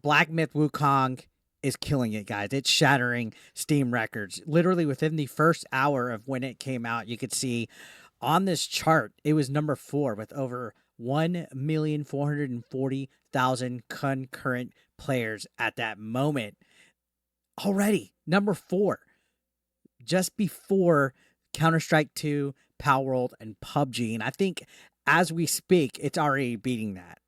Black Myth Wukong is killing it, guys. It's shattering Steam records. Literally within the first hour of when it came out, you could see on this chart, it was number 4 with over 1,440,000 concurrent players at that moment. Already, number 4, just before Counter-Strike 2, Palworld, and PUBG. And I think as we speak, it's already beating that.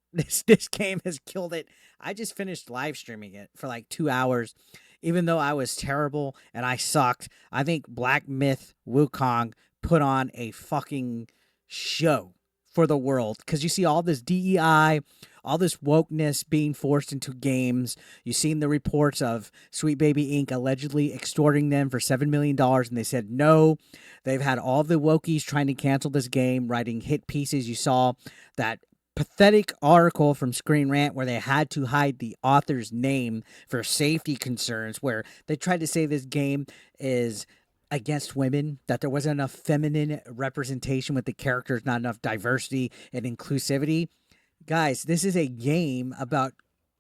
This game has killed it. I just finished live streaming it for like 2 hours. Even though I was terrible and I sucked, I think Black Myth Wukong put on a fucking show for the world, because you see all this DEI, all this wokeness being forced into games. You've seen the reports of Sweet Baby Inc. allegedly extorting them for $7 million, and they said no. They've had all the wokies trying to cancel this game, writing hit pieces. You saw that pathetic article from Screen Rant where they had to hide the author's name for safety concerns, where they tried to say this game is against women, that there wasn't enough feminine representation with the characters, not enough diversity and inclusivity. Guys, this is a game about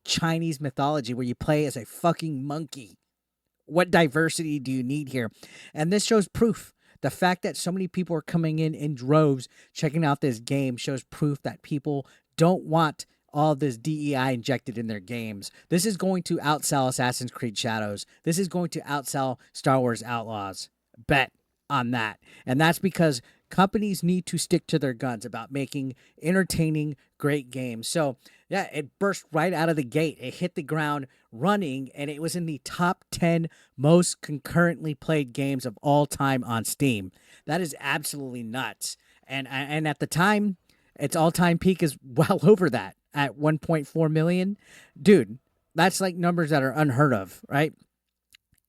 Chinese mythology where you play as a fucking monkey. What diversity do you need here? And this shows proof. The fact that so many people are coming in droves checking out this game shows proof that people don't want all this DEI injected in their games. This is going to outsell Assassin's Creed Shadows. This is going to outsell Star Wars Outlaws. Bet on that. And that's because companies need to stick to their guns about making entertaining, great games. So, yeah, it burst right out of the gate. It hit the ground running, and it was in the top 10 most concurrently played games of all time on Steam. That is absolutely nuts. And at the time, its all-time peak is well over that at 1.4 million. Dude, that's like numbers that are unheard of, right?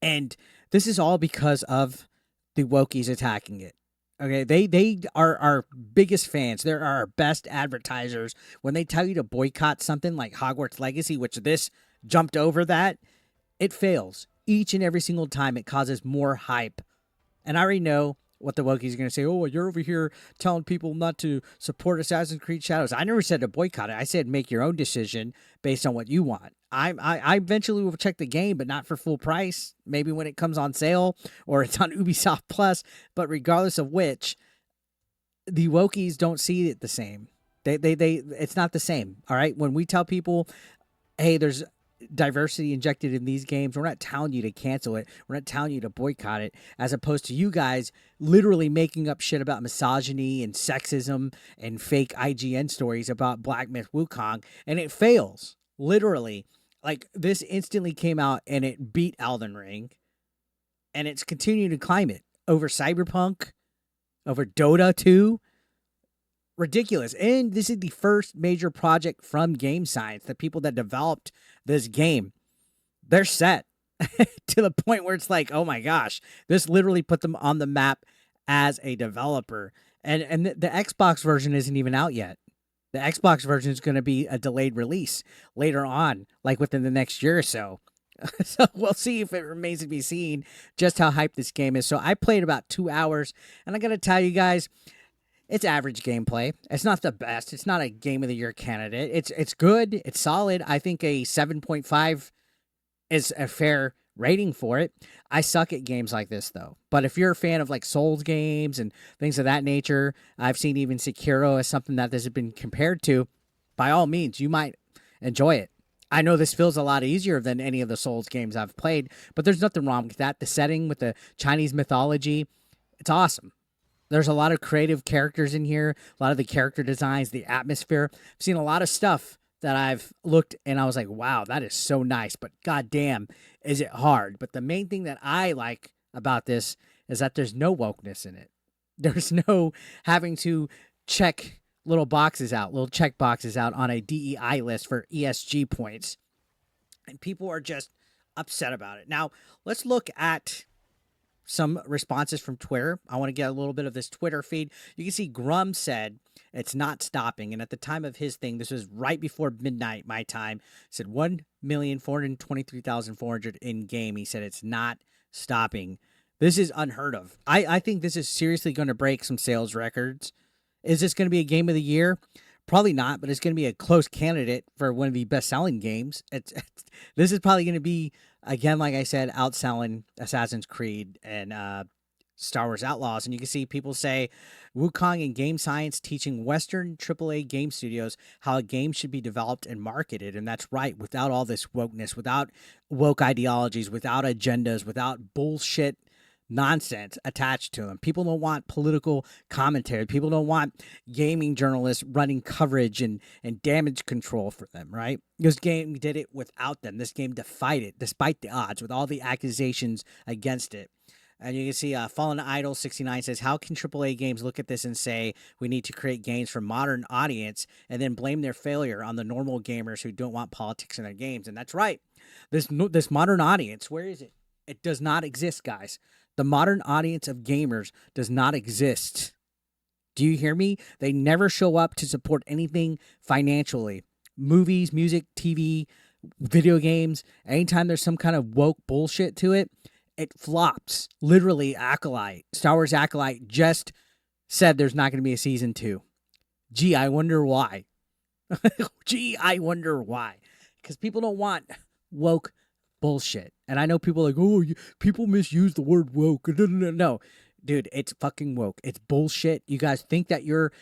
And this is all because of the wokies attacking it. Okay, they are our biggest fans. They're our best advertisers. When they tell you to boycott something like Hogwarts Legacy, which this jumped over that, it fails. Each and every single time it causes more hype. And I already know what the wokies are going to say. Oh, you're over here telling people not to support Assassin's Creed Shadows. I never said to boycott it. I said make your own decision based on what you want. I eventually will check the game, but not for full price. Maybe when it comes on sale or it's on Ubisoft Plus. But regardless of which, the wokies don't see it the same. It's not the same. All right. When we tell people, hey, there's diversity injected in these games, we're not telling you to cancel it. We're not telling you to boycott it, as opposed to you guys literally making up shit about misogyny and sexism and fake IGN stories about Black Myth Wukong, and it fails. Literally. Like, this instantly came out and it beat Elden Ring, and it's continuing to climb it over Cyberpunk, over Dota 2. Ridiculous. And this is the first major project from Game Science. The people that developed this game, they're set to the point where it's like, oh my gosh, this literally put them on the map as a developer. And the Xbox version isn't even out yet. The Xbox version is going to be a delayed release later on, like within the next year or so. So we'll see if it remains to be seen just how hyped this game is. So I played about 2 hours, and I got to tell you guys, it's average gameplay. It's not the best. It's not a Game of the Year candidate. It's good. It's solid. I think a 7.5 is a fair rating for it. I suck at games like this, though. But if you're a fan of like Souls games and things of that nature, I've seen even Sekiro as something that this has been compared to. By all means, you might enjoy it. I know this feels a lot easier than any of the Souls games I've played, but there's nothing wrong with that. The setting with the Chinese mythology, it's awesome. There's a lot of creative characters in here, a lot of the character designs, the atmosphere. I've seen a lot of stuff that I've looked and I was like, wow, that is so nice, but goddamn, is it hard. But the main thing that I like about this is that there's no wokeness in it. There's no having to check little boxes out, little check boxes out on a DEI list for ESG points. And people are just upset about it. Now, let's look at some responses from Twitter. I want to get a little bit of this Twitter feed. You can see Grum said it's not stopping. And at the time of his thing, this was right before midnight, my time, said 1,423,400 in game. He said it's not stopping. This is unheard of. I think this is seriously going to break some sales records. Is this going to be a game of the year? Probably not, but it's going to be a close candidate for one of the best-selling games. This is probably going to be, again, like I said, outselling Assassin's Creed and Star Wars Outlaws. And you can see people say Wukong and game science teaching Western AAA game studios how a game should be developed and marketed. And that's right, without all this wokeness, without woke ideologies, without agendas, without bullshit nonsense attached to them. People don't want political commentary. People don't want gaming journalists running coverage and damage control for them, right? This game did it without them. This game defied it despite the odds with all the accusations against it. And you can see Fallen Idol 69 says, how can AAA games look at this and say we need to create games for modern audience and then blame their failure on the normal gamers who don't want politics in their games? And that's right. This modern audience, where is it? It does not exist, guys. The modern audience of gamers does not exist. Do you hear me? They never show up to support anything financially. Movies, music, TV, video games, anytime there's some kind of woke bullshit to it, it flops. Literally, Acolyte, Star Wars Acolyte just said there's not going to be a season 2. Gee, I wonder why. Gee, I wonder why. Because people don't want woke bullshit. And I know people are like, oh, people misuse the word woke. No, dude, it's fucking woke. It's bullshit. You guys think that you're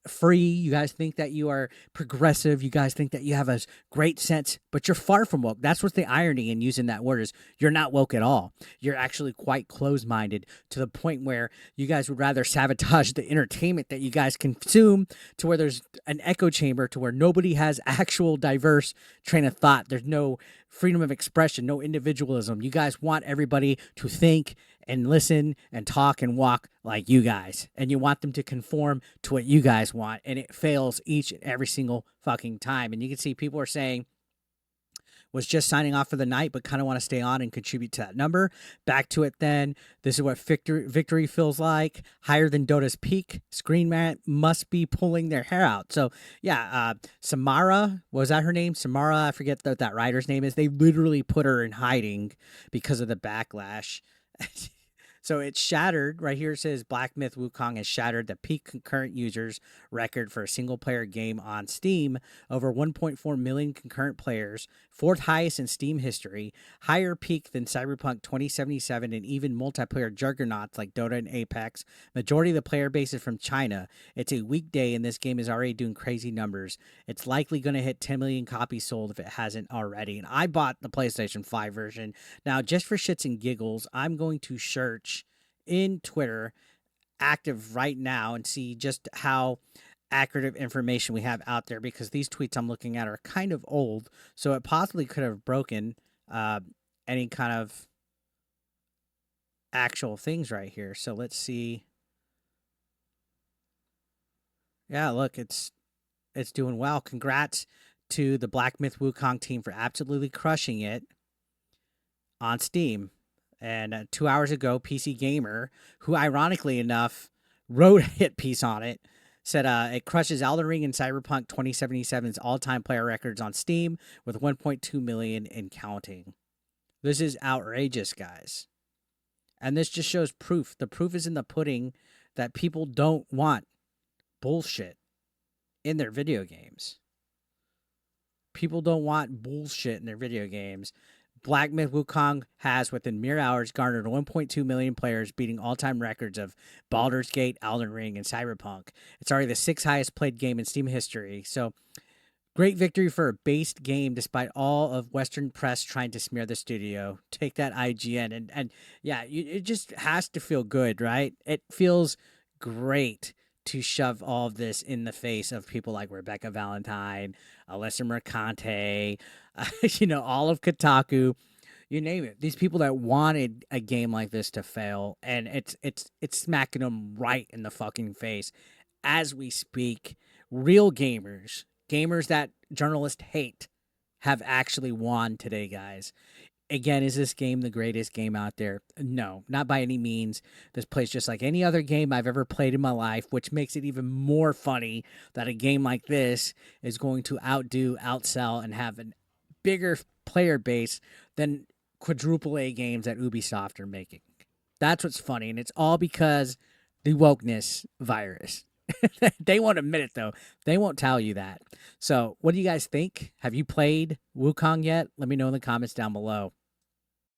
free. You guys think that you are progressive. You guys think that you have a great sense, but you're far from woke. That's what's the irony in using that word is you're not woke at all. You're actually quite closed-minded to the point where you guys would rather sabotage the entertainment that you guys consume to where there's an echo chamber to where nobody has actual diverse train of thought. There's no freedom of expression, no individualism. You guys want everybody to think and listen and talk and walk like you guys. And you want them to conform to what you guys want. And it fails each and every single fucking time. And you can see people are saying, was just signing off for the night, but kind of want to stay on and contribute to that number. Back to it then. This is what victory feels like. Higher than Dota's peak. Screen Man must be pulling their hair out. So, yeah, Samara, was that her name? Samara, I forget what that writer's name is. They literally put her in hiding because of the backlash. So it's shattered. Right here it says Black Myth Wukong has shattered the peak concurrent users record for a single-player game on Steam. Over 1.4 million concurrent players, fourth highest in Steam history, higher peak than Cyberpunk 2077 and even multiplayer juggernauts like Dota and Apex. Majority of the player base is from China. It's a weekday and this game is already doing crazy numbers. It's likely going to hit 10 million copies sold if it hasn't already. And I bought the PlayStation 5 version. Now, just for shits and giggles, I'm going to search in Twitter active right now and see just how accurate information we have out there because these tweets I'm looking at are kind of old, so it possibly could have broken any kind of actual things right here. So let's see. Yeah, look, it's doing well. Congrats to the Black Myth Wukong team for absolutely crushing it on Steam. And 2 hours ago, PC Gamer, who ironically enough wrote a hit piece on it, said it crushes Elden Ring and Cyberpunk 2077's all-time player records on Steam with 1.2 million and counting. This is outrageous, guys. And this just shows proof. The proof is in the pudding that people don't want bullshit in their video games. People don't want bullshit in their video games. Black Myth Wukong has, within mere hours, garnered 1.2 million players, beating all-time records of Baldur's Gate, Elden Ring, and Cyberpunk. It's already the 6th highest played game in Steam history. So, great victory for a based game, despite all of Western press trying to smear the studio. Take that, IGN. And yeah, it just has to feel good, right? It feels great to shove all of this in the face of people like Rebecca Valentine, Alyssa Mercante, all of Kotaku, you name it. These people that wanted a game like this to fail, and it's smacking them right in the fucking face as we speak. Real gamers that journalists hate, have actually won today, guys. Again, is this game the greatest game out there? No, not by any means. This plays just like any other game I've ever played in my life, which makes it even more funny that a game like this is going to outsell, and have a bigger player base than quadruple A games that Ubisoft are making. That's what's funny, and it's all because the wokeness virus. They won't admit it though. They won't tell you that. So, what do you guys think? Have you played Wukong yet? Let me know in the comments down below.